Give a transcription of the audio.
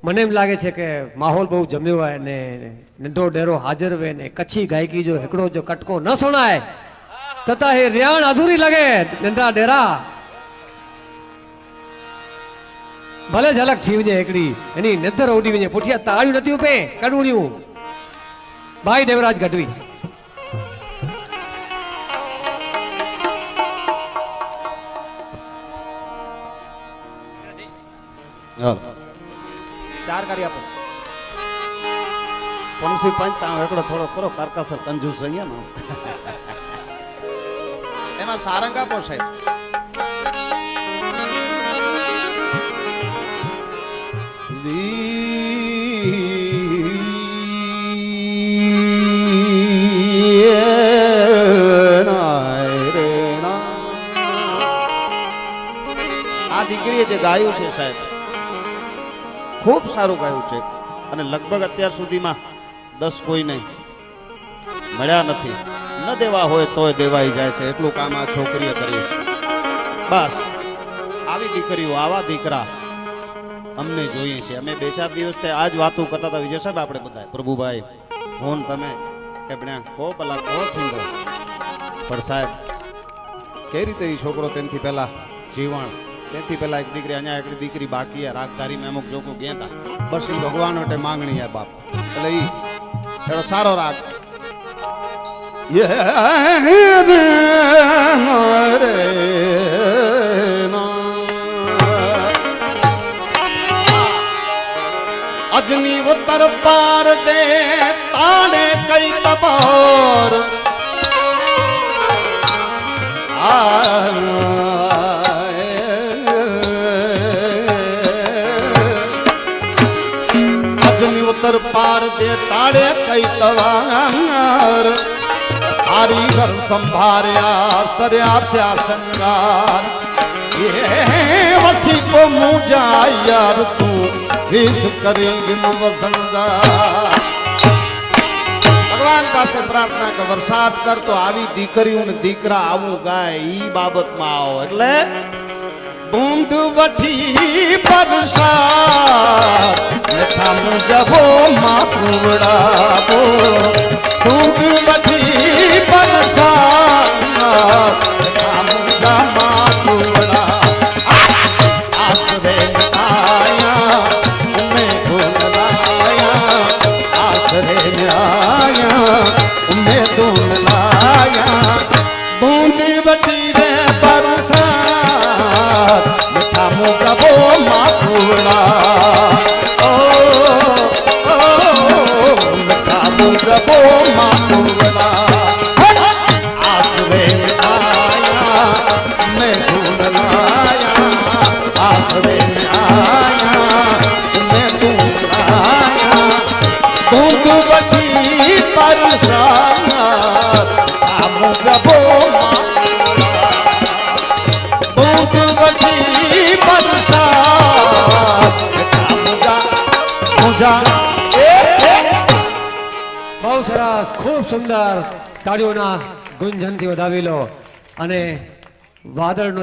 મને એમ લાગે છે કે માહોલ બહુ જમ્યો હોય ને નંઢો ડેરો હાજર હોય ને કચ્છી ગાયકી જો હિકड़ो जो कटको न सुनाए तथा हे रियाण अधूरी लगे नंढा डेरा भले झलक थी वजे एकड़ी एनी नदर उडी वजे पुठिया ताळियूं नथी उपे कणुणियूं भाई देवराज गढ़वी चार कार्य आपो पणसी पंच ता एकड़ो थोड़ो करो करकसर कंजूस रहिया ना एमा सारंग आपो साहेब आ दीकरीए जे गाયું છે સાહેબ खूब सारू गाયું છે અને લગભગ અત્યાર સુધીમાં 10 કોઈ નહીં મળ્યા નથી ન દેવા હોય તોય દેવાઈ જાય છે એટલું કામ આ છોકરીએ કર્યું છે બસ આવી દીકરીઓ આવા દીકરા અમને જોઈએ છે અમે 2-4 દિવસથી આજ વાતો કરતા હતા વિજય સાહેબ આપણે બધા પ્રભુભાઈ ફોન તમે કે બન્યા કો ભલા કો થીંગો પણ સાહેબ કઈ રીતે એ છોકરો તેનથી પહેલા જીવણ તેથી પહેલા એક દીકરી અહીંયા એક દીકરી બાકી है रागदारी में अमुक जो को गया था बस ई भगवान वटे मांगणी है बाप એટલે ઈ એનો સારો રાગ ये अजनी उत्तर पार दे ताने कई तबार उत्तर पार दे ताड़े कई तवार हारी घर संभारिया सरया थया संगार ये वसी को मुझा यार तू विष करेंगे न वसंदा भगवान पासे प्रार्थना के वरसाद कर तो आवी दीकरीओ ने दीकरा आवू गाय ई बाबत में आओ એટલે बूंद वठी बरसात लठा मुजबो माकुड़ाबो बूंद वठी बरसात लठा मुजा माकुड़ा आसरे आया उन्हें धूल लाया आसरे आया उन्हें धूल लाया बूंद वठी रे बरसात लठा मुजबो माकुड़ा जबो माकुड़ा आसरे आया मैं धूल लाया आसरे आया मैं धूल लाया बूंद वठी बरसात आम जबो बूंद वठी बरसात मुझा બહુ સરસ ખૂબ સુંદર તાળીઓના ગુંજનથી વધાવી લો અને વાદળનો